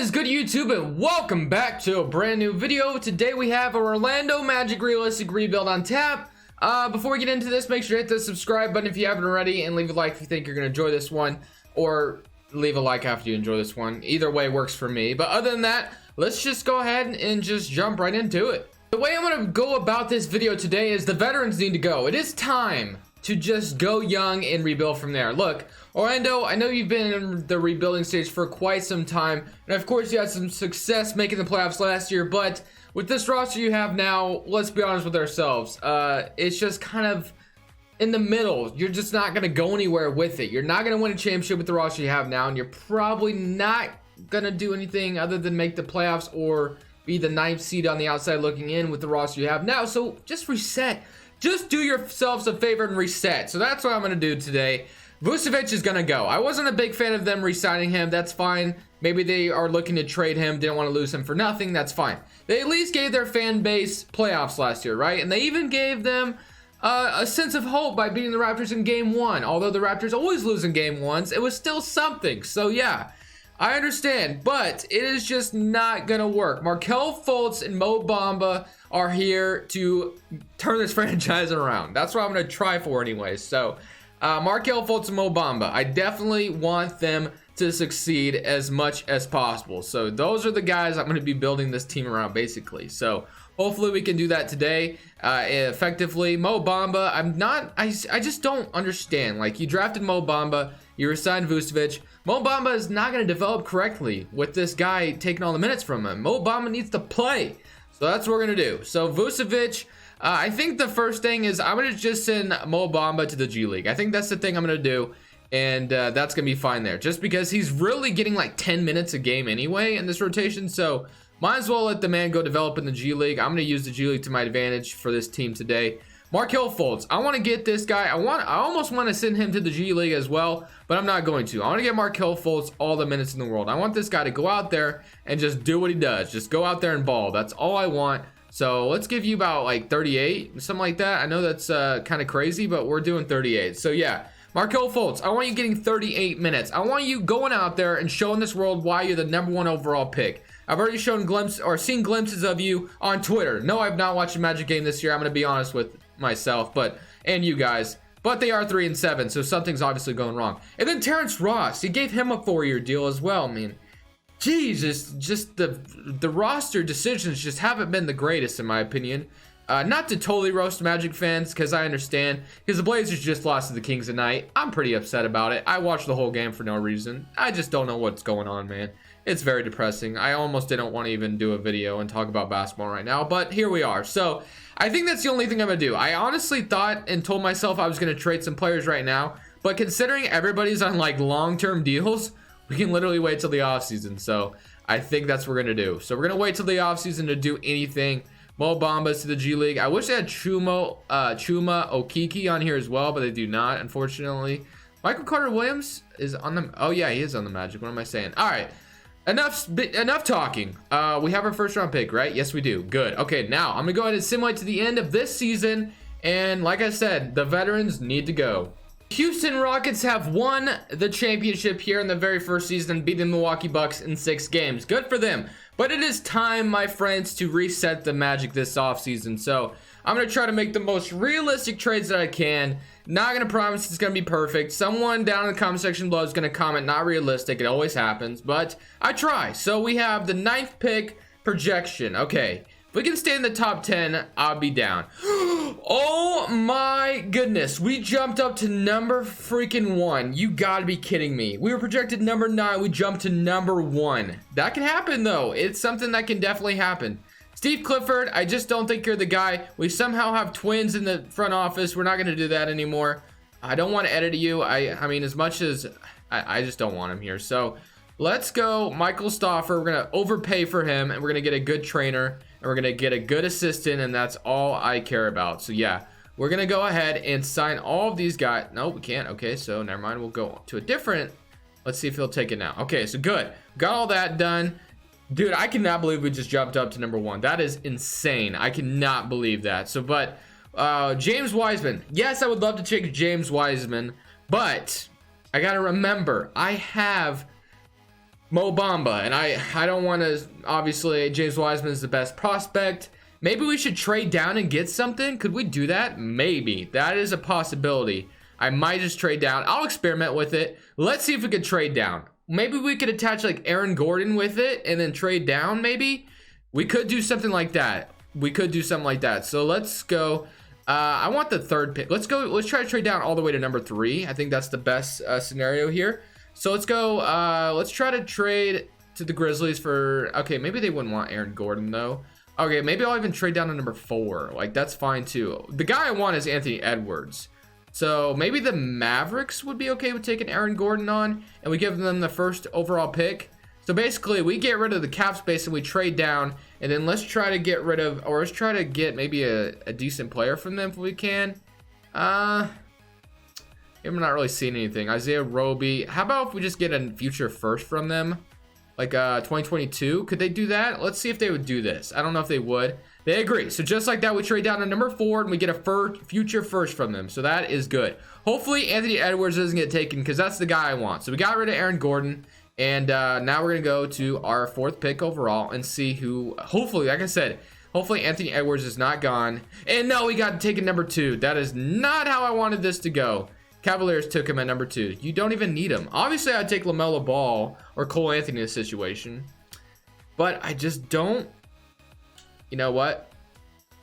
is good, YouTube, and welcome back to a brand new video. Today we have a Orlando Magic realistic rebuild on tap. Before we get into this, make sure to hit the subscribe button if you haven't already, and leave a like if you think you're going to enjoy this one, or leave a like after you enjoy this one. Either way works for me. But other than that, let's just go ahead and just jump right into it. The way I'm going to go about this video today is the veterans need to go. It is time to just go young and rebuild from there. Look, Orlando, I know you've been in the rebuilding stage for quite some time, and of course you had some success making the playoffs last year, but with this roster you have now, let's be honest with ourselves, it's just kind of in the middle. You're just not going to go anywhere with it. You're not going to win a championship with the roster you have now, and you're probably not going to do anything other than make the playoffs or be the 9th seed on the outside looking in with the roster you have now. So just reset. Just do yourselves a favor and reset. So that's what I'm going to do today. Vucevic is going to go. I wasn't a big fan of them re-signing him. That's fine. Maybe they are looking to trade him. Didn't want to lose him for nothing. That's fine. They at least gave their fan base playoffs last year, right? And they even gave them a sense of hope by beating the Raptors in game 1. Although the Raptors always lose in game 1s, it was still something. So yeah, I understand, but it is just not going to work. Markelle Fultz and Mo Bamba are here to turn this franchise around. That's what I'm going to try for anyways. So Markelle Fultz and Mo Bamba, I definitely want them to succeed as much as possible. So those are the guys I'm going to be building this team around basically. So hopefully we can do that today effectively. Mo Bamba, I just don't understand. Like, you drafted Mo Bamba, you resigned Vucevic. Mo Bamba is not going to develop correctly with this guy taking all the minutes from him. Mo Bamba needs to play. So that's what we're going to do. So Vucevic, I think the first thing is I'm going to just send Mo Bamba to the G League. I think that's the thing I'm going to do. And that's going to be fine there. Just because he's really getting like 10 minutes a game anyway in this rotation. So might as well let the man go develop in the G League. I'm going to use the G League to my advantage for this team today. Markelle Fultz, I want to get this guy. I almost want to send him to the G League as well, but I'm not going to. I want to get Markelle Fultz all the minutes in the world. I want this guy to go out there and just do what he does. Just go out there and ball. That's all I want. So let's give you about like 38, something like that. I know that's kind of crazy, but we're doing 38. So yeah, Markelle Fultz, I want you getting 38 minutes. I want you going out there and showing this world why you're the #1 overall pick. I've already seen glimpses of you on Twitter. No, I've not watched a Magic game this year. I'm going to be honest with myself, and you guys. But they are 3-7, so something's obviously going wrong. And then Terrence Ross, he gave him a 4-year deal as well. I mean, Jesus, just the roster decisions just haven't been the greatest in my opinion. Not to totally roast Magic fans, because I understand, because the Blazers just lost to the Kings tonight. I'm pretty upset about it. I watched the whole game for no reason. I just don't know what's going on, man. It's very depressing. I almost didn't want to even do a video and talk about basketball right now, but here we are. So I think that's the only thing I'm gonna do. I honestly thought and told myself I was gonna trade some players right now, but considering everybody's on like long-term deals, we can literally wait till the offseason. So I think that's what we're gonna do. So we're gonna wait till the offseason to do anything. Mo Bamba's to the G League. I wish they had Chuma Okeke on here as well, but they do not, unfortunately. Michael Carter Williams is on the, oh yeah, he is on the Magic. What am I saying? All right, enough talking. We have our first round pick, right? Yes, we do. Good. Okay, now I'm gonna go ahead and simulate to the end of this season, and like I said, the veterans need to go. Houston Rockets have won the championship here in the very first season, beating the Milwaukee Bucks in 6 games. Good for them. But it is time, my friends, to reset the Magic this offseason. So I'm going to try to make the most realistic trades that I can. Not going to promise it's going to be perfect. Someone down in the comment section below is going to comment not realistic. It always happens, but I try. So we have the 9th pick projection. Okay. If we can stay in the top 10, I'll be down. Oh my goodness. We jumped up to number freaking 1. You gotta be kidding me. We were projected number 9. We jumped to number 1. That can happen though. It's something that can definitely happen. Steve Clifford, I just don't think you're the guy. We somehow have twins in the front office. We're not going to do that anymore. I don't want to edit you. I mean, as much as I just don't want him here. So let's go Michael Stauffer. We're going to overpay for him, and we're going to get a good trainer, and we're going to get a good assistant, and that's all I care about. So yeah, we're going to go ahead and sign all of these guys. No, we can't. Okay, so never mind. We'll go to a different. Let's see if he'll take it now. Okay, so good. Got all that done. Dude, I cannot believe we just jumped up to number 1. That is insane. I cannot believe that. So, but James Wiseman. Yes, I would love to take James Wiseman, but I got to remember, I have Mo Bamba, and I don't want to, obviously James Wiseman is the best prospect. Maybe we should trade down and get something. Could we do that? Maybe. That is a possibility. I might just trade down. I'll experiment with it. Let's see if we could trade down. Maybe we could attach like Aaron Gordon with it and then trade down. Maybe we could do something like that. So let's go. I want the third pick. Let's try to trade down all the way to number 3. I think that's the best scenario here. So let's go. Let's try to trade to the Grizzlies for, okay, maybe they wouldn't want Aaron Gordon though. Okay, maybe I'll even trade down to number 4. Like, that's fine too. The guy I want is Anthony Edwards. So maybe the Mavericks would be okay with taking Aaron Gordon on, and we give them the first overall pick. So basically, we get rid of the cap space and we trade down, and then let's try to get rid of, or let's try to get maybe a decent player from them if we can. I'm not really seeing anything. Isaiah Roby. How about if we just get a future first from them? Like 2022. Could they do that? Let's see if they would do this. I don't know if they would. They agree. So just like that, we trade down to number 4 and we get a future first from them. So that is good. Hopefully Anthony Edwards doesn't get taken because that's the guy I want. So we got rid of Aaron Gordon. And now we're going to go to our 4th pick overall and see who, hopefully, like I said, hopefully Anthony Edwards is not gone. And no, we got taken number 2. That is not how I wanted this to go. Cavaliers took him at number 2. You don't even need him. Obviously, I'd take LaMelo Ball or Cole Anthony in this situation. But I just don't. You know what?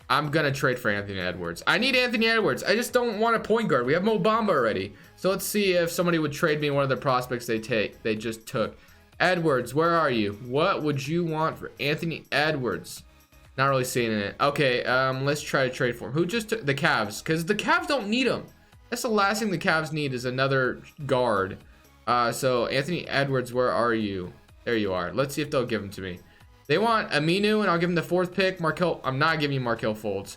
I'm going to trade for Anthony Edwards. I need Anthony Edwards. I just don't want a point guard. We have Mo Bamba already. So let's see if somebody would trade me one of the prospects they just took. Edwards, where are you? What would you want for Anthony Edwards? Not really seeing it. Okay, let's try to trade for him. Who just took the Cavs? Because the Cavs don't need him. That's the last thing the Cavs need is another guard. So Anthony Edwards, where are you? There you are. Let's see if they'll give him to me. They want Aminu, and I'll give him the 4th pick. I'm not giving you Markelle Fultz.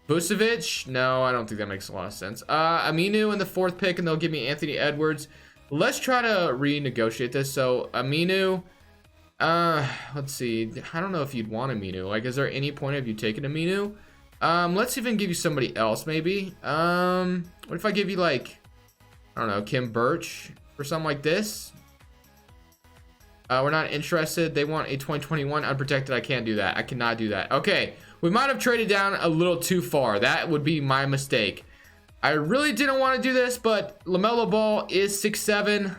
Vucevic? No, I don't think that makes a lot of sense. Aminu in the 4th pick, and they'll give me Anthony Edwards. Let's try to renegotiate this. So Aminu, let's see. I don't know if you'd want Aminu. Like, is there any point of you taking Aminu? Let's even give you somebody else, maybe. What if I give you, like, I don't know, Kim Birch or something like this? We're not interested. They want a 2021 unprotected. I can't do that. I cannot do that. Okay, we might have traded down a little too far. That would be my mistake. I really didn't want to do this, but LaMelo Ball is 6'7".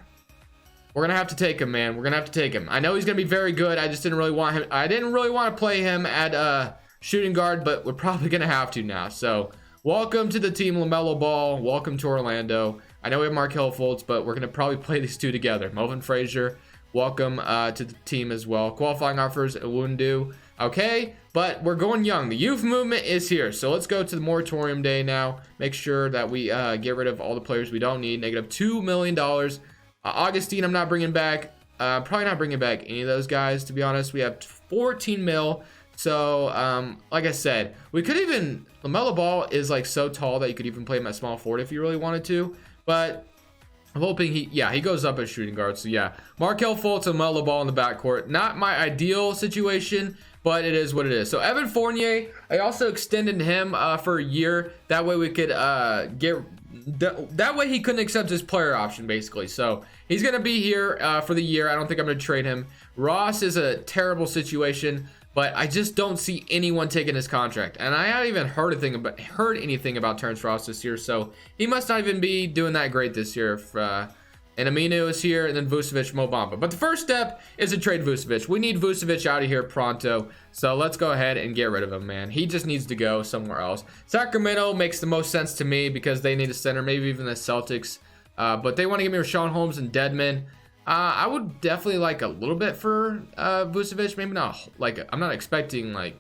We're gonna have to take him, man. We're gonna have to take him. I know he's gonna be very good. I just didn't really want him. I didn't really want to play him at shooting guard, but we're probably gonna have to now. So welcome to the team, LaMelo Ball. Welcome to Orlando. I know we have Markelle Fultz, but we're gonna probably play these two together. Melvin Frazier, welcome to the team as well. Qualifying offers, Iwundu. Okay, but we're going young. The youth movement is here. So let's go to the moratorium day now. Make sure that we get rid of all the players we don't need. Negative $2 million. Augustine, I'm not bringing back. Probably not bringing back any of those guys, to be honest. We have 14 mil. So, like I said, we could even... LaMelo Ball is, like, so tall that you could even play him at small forward if you really wanted to. But I'm hoping he goes up as shooting guard. So, yeah. Markelle Fultz and LaMelo Ball in the backcourt. Not my ideal situation, but it is what it is. So, Evan Fournier, I also extended him for a year. That way we could that way he couldn't accept his player option, basically. So he's going to be here for the year. I don't think I'm going to trade him. Ross is a terrible situation, but I just don't see anyone taking his contract. And I haven't even heard anything about Terrence Ross this year, so he must not even be doing that great this year. And Aminu is here, and then Vucevic, Mo Bamba. But the first step is to trade Vucevic. We need Vucevic out of here pronto. So let's go ahead and get rid of him, man. He just needs to go somewhere else. Sacramento makes the most sense to me because they need a center, maybe even the Celtics. But they want to give me Rashawn Holmes and Dedmon. I would definitely like a little bit for Vucevic. Maybe not, like, I'm not expecting, like,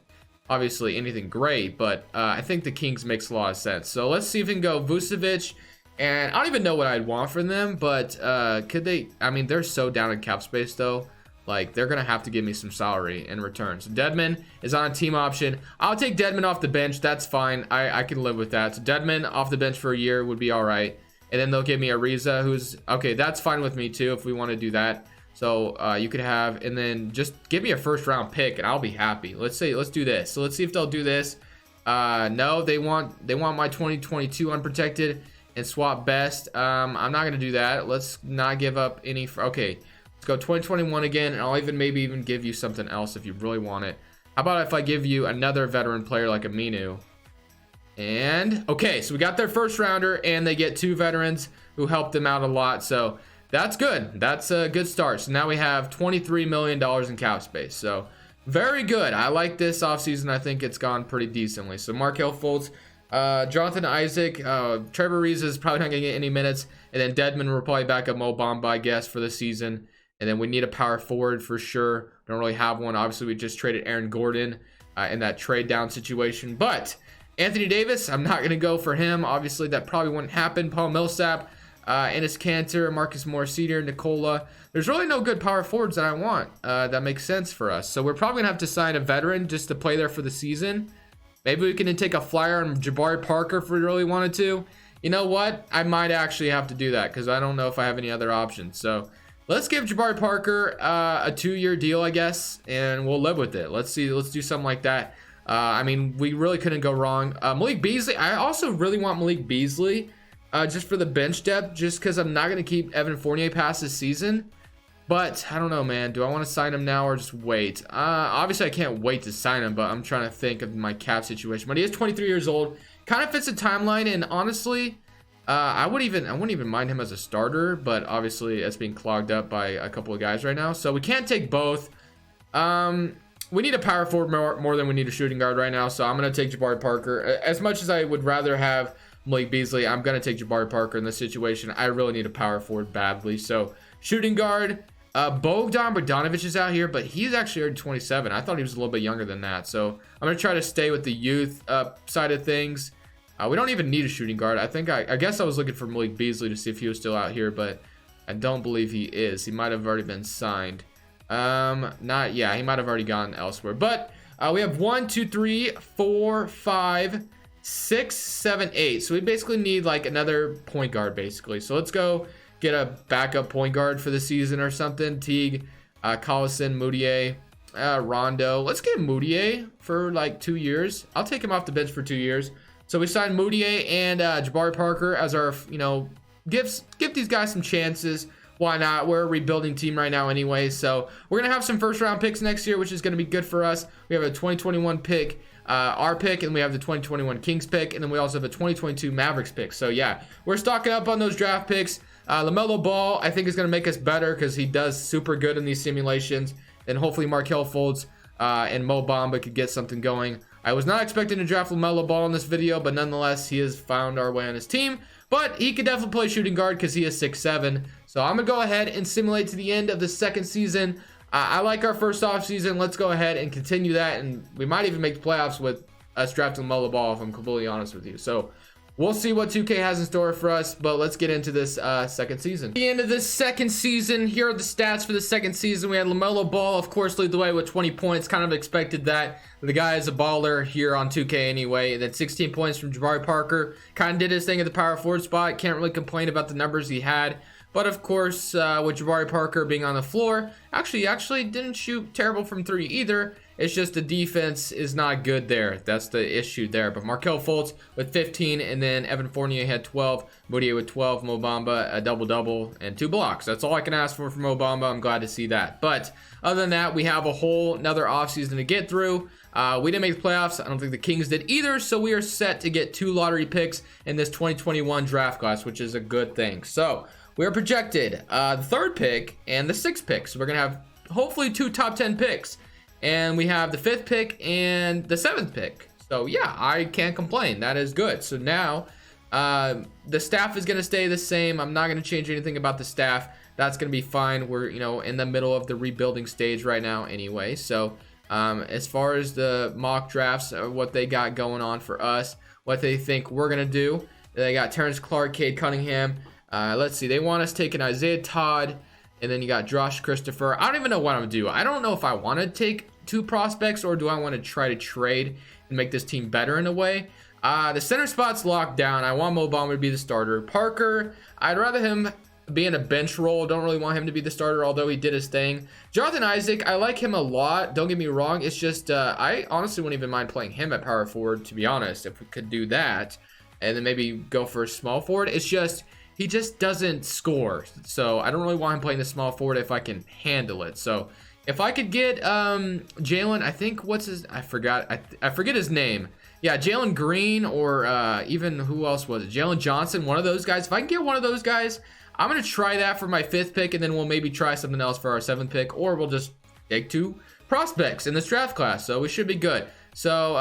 obviously anything great. But I think the Kings makes a lot of sense. So let's see if we can go Vucevic. And I don't even know what I'd want from them, but could they? I mean, they're so down in cap space, though. Like, they're going to have to give me some salary in return. So Dedmon is on a team option. I'll take Dedmon off the bench. That's fine. I can live with that. So Dedmon off the bench for a year would be all right. And then they'll give me Ariza, who's... Okay, that's fine with me, too, if we want to do that. So you could have... And then just give me a first-round pick, and I'll be happy. Let's do this. So let's see if they'll do this. No, they want my 2022 unprotected and swap best. I'm not gonna do that. Let's not give up any. Okay, Let's go 2021 again, and I'll maybe even give you something else if you really want it. How about if I give you another veteran player like Aminu? And okay, so we got their first rounder, and they get 2 veterans who helped them out a lot. So that's good. That's a good start. So now we have $23 million in cap space. So very good. I like this offseason. I think it's gone pretty decently. So Markelle Fultz, Jonathan Isaac, Trevor Reeves is probably not going to get any minutes. And then Dedmon will probably back up Mo Bamba, I guess, for the season. And then we need a power forward for sure. Don't really have one. Obviously, we just traded Aaron Gordon in that trade down situation. But Anthony Davis, I'm not going to go for him. Obviously, that probably wouldn't happen. Paul Millsap, Enes Kanter, Marcus Morris Sr., Nicola. There's really no good power forwards that I want. That makes sense for us. So we're probably going to have to sign a veteran just to play there for the season. Maybe we can take a flyer on Jabari Parker if we really wanted to. You know what? I might actually have to do that because I don't know if I have any other options. So let's give Jabari Parker a 2-year deal, I guess, and we'll live with it. Let's see. Let's do something like that. I mean, we really couldn't go wrong. Malik Beasley, I also really want Malik Beasley just for the bench depth, just because I'm not going to keep Evan Fournier past this season. But I don't know, man. Do I want to sign him now or just wait? Obviously, I can't wait to sign him, but I'm trying to think of my cap situation. But he is 23 years old. Kind of fits the timeline, and honestly, I wouldn't even mind him as a starter, but obviously it's being clogged up by a couple of guys right now. So we can't take both. We need a power forward more than we need a shooting guard right now. So I'm going to take Jabari Parker. As much as I would rather have Malik Beasley, I'm going to take Jabari Parker in this situation. I really need a power forward badly. So shooting guard, Bogdan Bogdanovic is out here, but he's actually already 27. I thought he was a little bit younger than that. So I'm going to try to stay with the youth side of things. We don't even need a shooting guard. I guess I was looking for Malik Beasley to see if he was still out here, but I don't believe he is. He might have already been signed. He might have already gone elsewhere. But we have 1, 2, 3, 4, 5, 6, 7, 8. So we basically need like another point guard basically. So let's go get a backup point guard for the season or something. Teague, Collison, Moutier, Rondo. Let's get Moutier for like 2 years. I'll take him off the bench for 2 years. So we signed Moutier and Jabari Parker as our, give these guys some chances. Why not? We're a rebuilding team right now anyway. So we're going to have some first round picks next year, which is going to be good for us. We have a 2021 pick, our pick, and we have the 2021 Kings pick. And then we also have a 2022 Mavericks pick. So yeah, we're stocking up on those draft picks. LaMelo Ball, I think, is going to make us better because he does super good in these simulations. And hopefully Markelle Fultz and Mo Bamba could get something going. I was not expecting to draft LaMelo Ball in this video, but nonetheless, he has found our way on his team. But he could definitely play shooting guard because he is 6'7". So I'm going to go ahead and simulate to the end of the second season. I like our first off season. Let's go ahead and continue that. And we might even make the playoffs with us drafting LaMelo Ball, if I'm completely honest with you. So we'll see what 2K has in store for us, but let's get into this second season. At the end of this second season, here are the stats for the second season. We had LaMelo Ball, of course, lead the way with 20 points. Kind of expected that. The guy is a baller here on 2K anyway. And then 16 points from Jabari Parker. Kind of did his thing at the power forward spot. Can't really complain about the numbers he had. But of course, with Jabari Parker being on the floor, actually didn't shoot terrible from 3 either. It's just the defense is not good there. That's the issue there. But Markelle Fultz with 15, and then Evan Fournier had 12. Moutier with 12. Mo Bamba a double-double and 2 blocks. That's all I can ask for from Mo Bamba. I'm glad to see that. But other than that, we have a whole another offseason to get through. We didn't make the playoffs. I don't think the Kings did either. So we are set to get 2 lottery picks in this 2021 draft class, which is a good thing. So we are projected the 3rd pick and the 6th pick. So we're going to have hopefully 2 top 10 picks. And we have the 5th pick and the 7th pick. So yeah, I can't complain. That is good. So now the staff is going to stay the same. I'm not going to change anything about the staff. That's going to be fine. We're, in the middle of the rebuilding stage right now anyway. So as far as the mock drafts, what they got going on for us, what they think we're going to do. They got Terrence Clark, Cade Cunningham. Let's see. They want us taking Isaiah Todd. And then you got Josh Christopher. I don't even know what I'm going to do. I don't know if I want to take 2 prospects or do I want to try to trade and make this team better in a way. The center spot's locked down. I want Mo Bamba to be the starter. Parker, I'd rather him be in a bench role. Don't really want him to be the starter, although he did his thing. Jonathan Isaac, I like him a lot. Don't get me wrong. It's just I honestly wouldn't even mind playing him at power forward, to be honest, if we could do that. And then maybe go for a small forward. It's just he just doesn't score. So I don't really want him playing the small forward if I can handle it. So if I could get Jalen, I think I forget his name. Yeah, Jalen Green, or even who else was it? Jalen Johnson, one of those guys. If I can get one of those guys, I'm going to try that for my 5th pick, and then we'll maybe try something else for our 7th pick, or we'll just take 2 prospects in this draft class. So we should be good. So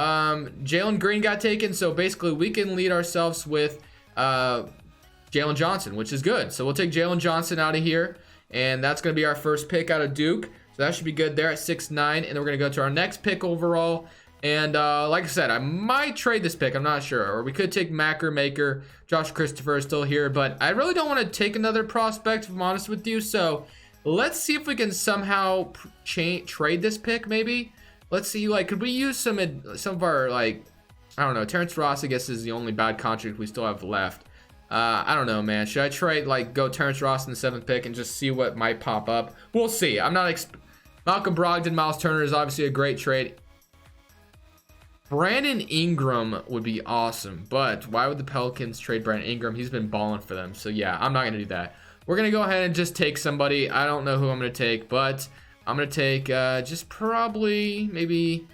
Jalen Green got taken, so basically we can lead ourselves with Jalen Johnson, which is good. So we'll take Jalen Johnson out of here, and that's going to be our first pick out of Duke. So that should be good there at 6'9", and then we're going to go to our next pick overall. And like I said, I might trade this pick. I'm not sure. Or we could take Maker. Josh Christopher is still here, but I really don't want to take another prospect, if I'm honest with you. So let's see if we can somehow trade this pick, maybe. Let's see, like, could we use some of our, like, I don't know. Terrence Ross, I guess, is the only bad contract we still have left. I don't know, man. Should I trade, like, go Terrence Ross in the 7th pick and just see what might pop up? We'll see. I'm not Malcolm Brogdon, Miles Turner is obviously a great trade. Brandon Ingram would be awesome, but why would the Pelicans trade Brandon Ingram? He's been balling for them. So yeah, I'm not going to do that. We're going to go ahead and just take somebody. I don't know who I'm going to take, but I'm going to take just probably maybe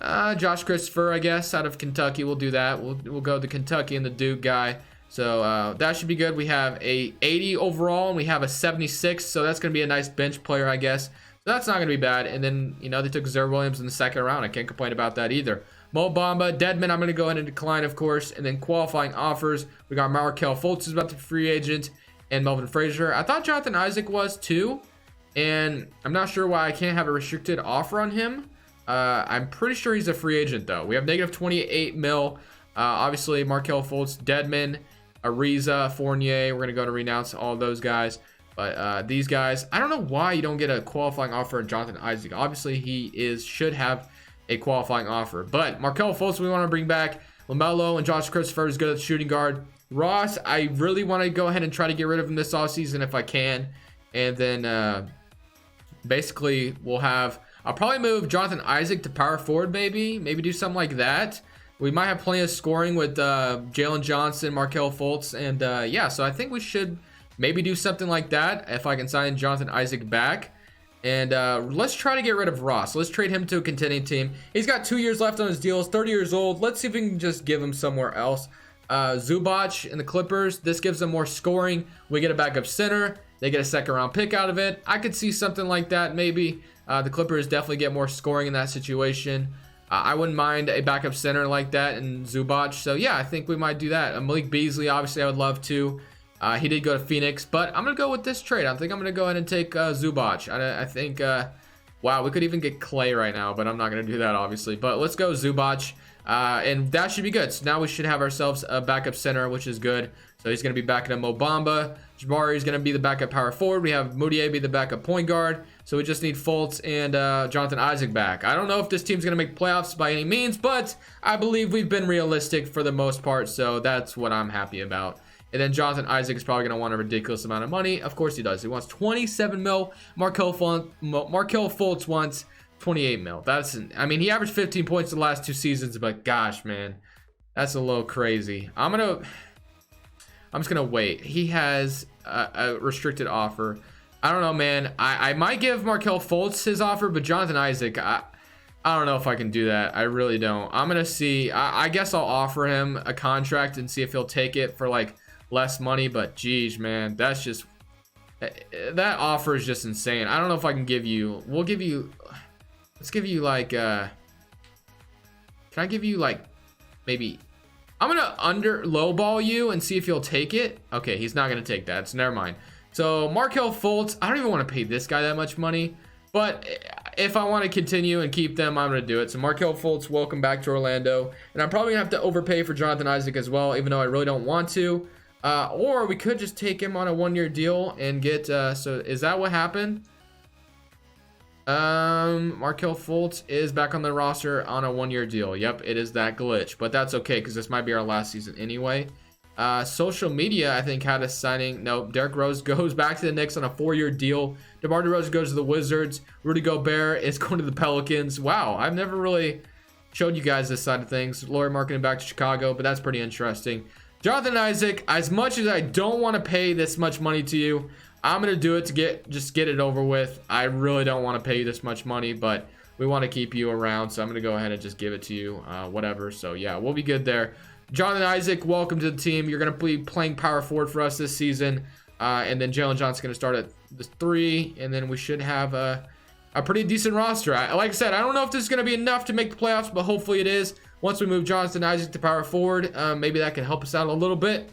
Josh Christopher, I guess, out of Kentucky. We'll do that. We'll go the Kentucky and the Duke guy. So that should be good. We have a 80 overall, and we have a 76. So that's going to be a nice bench player, I guess. So that's not going to be bad. And then, you know, they took Zer Williams in the 2nd round. I can't complain about that either. Mo Bamba, Deadman, I'm going to go ahead and decline, of course. And then qualifying offers, we got Markelle Fultz is about to be free agent, and Melvin Frazier. I thought Jonathan Isaac was too, and I'm not sure why I can't have a restricted offer on him. I'm pretty sure he's a free agent, though. We have negative 28 mil. Obviously, Markelle Fultz, Deadman, Ariza, Fournier. We're going to go to renounce all those guys. But these guys, I don't know why you don't get a qualifying offer on Jonathan Isaac. Obviously, he should have a qualifying offer. But Markelle Fultz, we want to bring back. LaMelo and Josh Christopher is good at shooting guard. Ross, I really want to go ahead and try to get rid of him this offseason if I can. And then basically I'll probably move Jonathan Isaac to power forward, maybe do something like that. We might have plenty of scoring with Jalen Johnson, Markelle Fultz, and yeah, so I think we should maybe do something like that if I can sign Jonathan Isaac back. And let's try to get rid of Ross. Let's trade him to a contending team. He's got 2 years left on his deal. He's 30 years old. Let's see if we can just give him somewhere else. Zubac and the Clippers. This gives them more scoring. We get a backup center. They get a 2nd round pick out of it. I could see something like that maybe. The Clippers definitely get more scoring in that situation. I wouldn't mind a backup center like that in Zubac. So yeah, I think we might do that. Malik Beasley, obviously I would love to. He did go to Phoenix, but I'm going to go with this trade. I think I'm going to go ahead and take Zubac. I think, wow, we could even get Clay right now, but I'm not going to do that, obviously. But let's go Zubac, and that should be good. So now we should have ourselves a backup center, which is good. So he's going to be backing up Mo Bamba. Jabari is going to be the backup power forward. We have Moutier be the backup point guard. So we just need Fultz and Jonathan Isaac back. I don't know if this team's going to make playoffs by any means, but I believe we've been realistic for the most part, so that's what I'm happy about. And then Jonathan Isaac is probably going to want a ridiculous amount of money. Of course he does. He wants 27 mil. Markelle Fultz wants 28 mil. I mean, he averaged 15 points the last 2 seasons, but gosh, man, that's a little crazy. I'm just going to wait. He has a restricted offer. I don't know, man. I might give Markelle Fultz his offer, but Jonathan Isaac, I don't know if I can do that. I really don't. I'm going to see. I guess I'll offer him a contract and see if he'll take it for, like, less money, but geez, man, that offer is just insane. I don't know if I can give you, let's give you like, can I give you like, maybe, I'm gonna lowball you and see if he'll take it. Okay, he's not gonna take that, so never mind. So Markelle Fultz, I don't even want to pay this guy that much money, but if I want to continue and keep them, I'm going to do it. So Markelle Fultz, welcome back to Orlando, and I'm probably gonna have to overpay for Jonathan Isaac as well, even though I really don't want to. Or we could just take him on a 1-year deal and get, so is that what happened? Markelle Fultz is back on the roster on a 1-year deal. Yep, it is that glitch, but that's okay because this might be our last season anyway. Social media, I think, had a signing. No, Derrick Rose goes back to the Knicks on a 4-year deal. DeMar DeRozan goes to the Wizards. Rudy Gobert is going to the Pelicans. Wow, I've never really showed you guys this side of things. Lauri Markkanen back to Chicago, but that's pretty interesting. Jonathan Isaac, as much as I don't want to pay this much money to you, I'm going to do it to just get it over with. I really don't want to pay you this much money, but we want to keep you around, so I'm going to go ahead and just give it to you, whatever. So, yeah, we'll be good there. Jonathan Isaac, welcome to the team. You're going to be playing power forward for us this season, and then Jalen Johnson's going to start at the 3, and then we should have a pretty decent roster. Like I said, I don't know if this is going to be enough to make the playoffs, but hopefully it is. Once we move Jonathan Isaac to power forward, maybe that can help us out a little bit.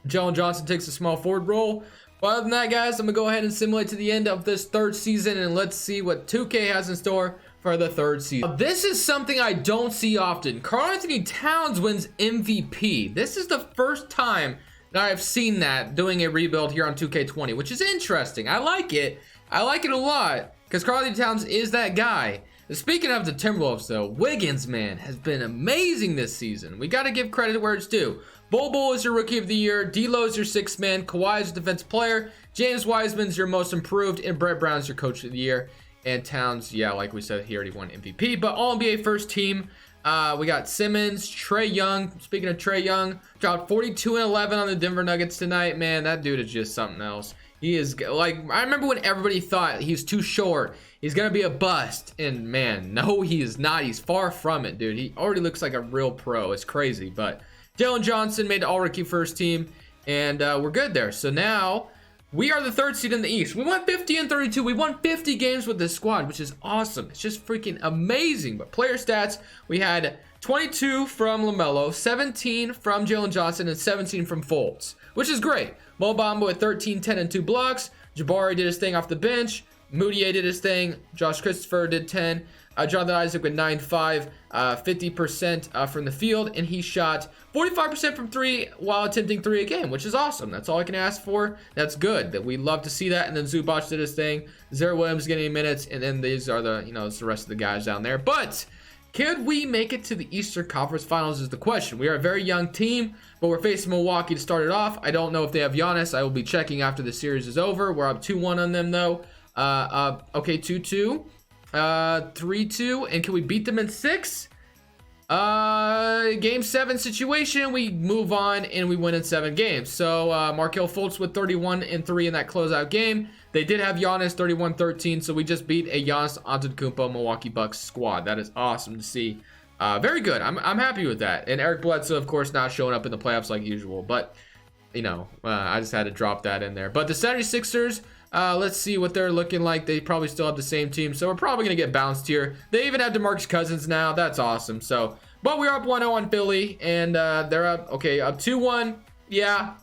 Jalen Johnson takes a small forward role. But other than that, guys, I'm going to go ahead and simulate to the end of this 3rd season, and let's see what 2K has in store for the 3rd season. This is something I don't see often. Karl-Anthony Towns wins MVP. This is the first time that I've seen that doing a rebuild here on 2K20, which is interesting. I like it. I like it a lot because Karl-Anthony Towns is that guy. Speaking of the Timberwolves, though, Wiggins, man, has been amazing this season. We got to give credit where it's due. Bol is your Rookie of the Year. D'Lo is your 6th man. Kawhi is your Defensive Player. James Wiseman's your Most Improved. And Brett Brown's your Coach of the Year. And Towns, yeah, like we said, he already won MVP. But All-NBA first team. We got Simmons, Trae Young. Speaking of Trae Young, dropped 42 and 11 on the Denver Nuggets tonight. Man, that dude is just something else. He is, like, I remember when everybody thought he's too short. He's going to be a bust. And, man, no, he is not. He's far from it, dude. He already looks like a real pro. It's crazy. But Jalen Johnson made the All-Rookie first team. And we're good there. So now we are the 3rd seed in the East. We won 50 and 32. We won 50 games with this squad, which is awesome. It's just freaking amazing. But player stats, we had 22 from LaMelo, 17 from Jalen Johnson, and 17 from Fultz, which is great. Mo Bamba with 13, 10, and 2 blocks. Jabari did his thing off the bench. Moutier did his thing. Josh Christopher did 10. Jonathan Isaac with 9-5, 50% from the field, and he shot 45% from 3 while attempting 3 a game, which is awesome. That's all I can ask for. That's good. That we love to see that. And then Zubac did his thing. Zara Williams getting minutes, and then these are the it's the rest of the guys down there. But could we make it to the Eastern Conference Finals is the question. We are a very young team, but we're facing Milwaukee to start it off. I don't know if they have Giannis. I will be checking after the series is over. We're up 2-1 on them, though. Okay, 2-2. 3-2. And can we beat them in 6? Game 7 situation. We move on, and we win in 7 games. So, Markelle Fultz with 31 and 3 in that closeout game. They did have Giannis 31-13, so we just beat a Giannis Antetokounmpo Milwaukee Bucks squad. That is awesome to see. Very good. I'm happy with that. And Eric Bledsoe, of course, not showing up in the playoffs like usual. But, I just had to drop that in there. But the 76ers, let's see what they're looking like. They probably still have the same team, so we're probably going to get bounced here. They even have DeMarcus Cousins now. That's awesome. So, but we're up 1-0 on Philly, and they're up 2-1. Yeah,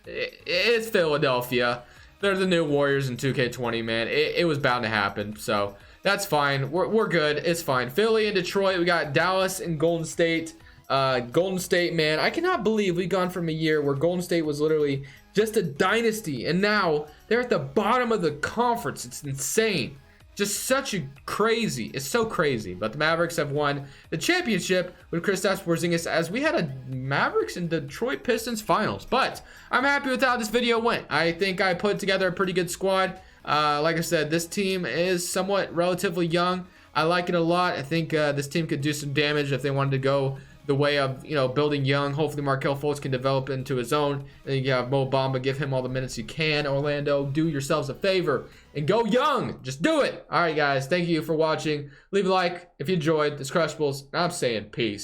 it's Philadelphia. They're the new Warriors in 2K20, man. It was bound to happen, so that's fine. We're good. It's fine. Philly and Detroit. We got Dallas and Golden State. Golden State, man, I cannot believe we've gone from a year where Golden State was literally just a dynasty, and now they're at the bottom of the conference. It's insane. Just such a crazy. It's so crazy. But the Mavericks have won the championship with Kristaps Porzingis, as we had a Mavericks and Detroit Pistons finals. But I'm happy with how this video went. I think I put together a pretty good squad. Like I said, this team is somewhat relatively young. I like it a lot. I think this team could do some damage if they wanted to go the way of, building young. Hopefully Markelle Fultz can develop into his own. And you have Mo Bamba, give him all the minutes you can. Orlando, do yourselves a favor and go young. Just do it. All right, guys. Thank you for watching. Leave a like if you enjoyed. This Crushables. I'm saying peace.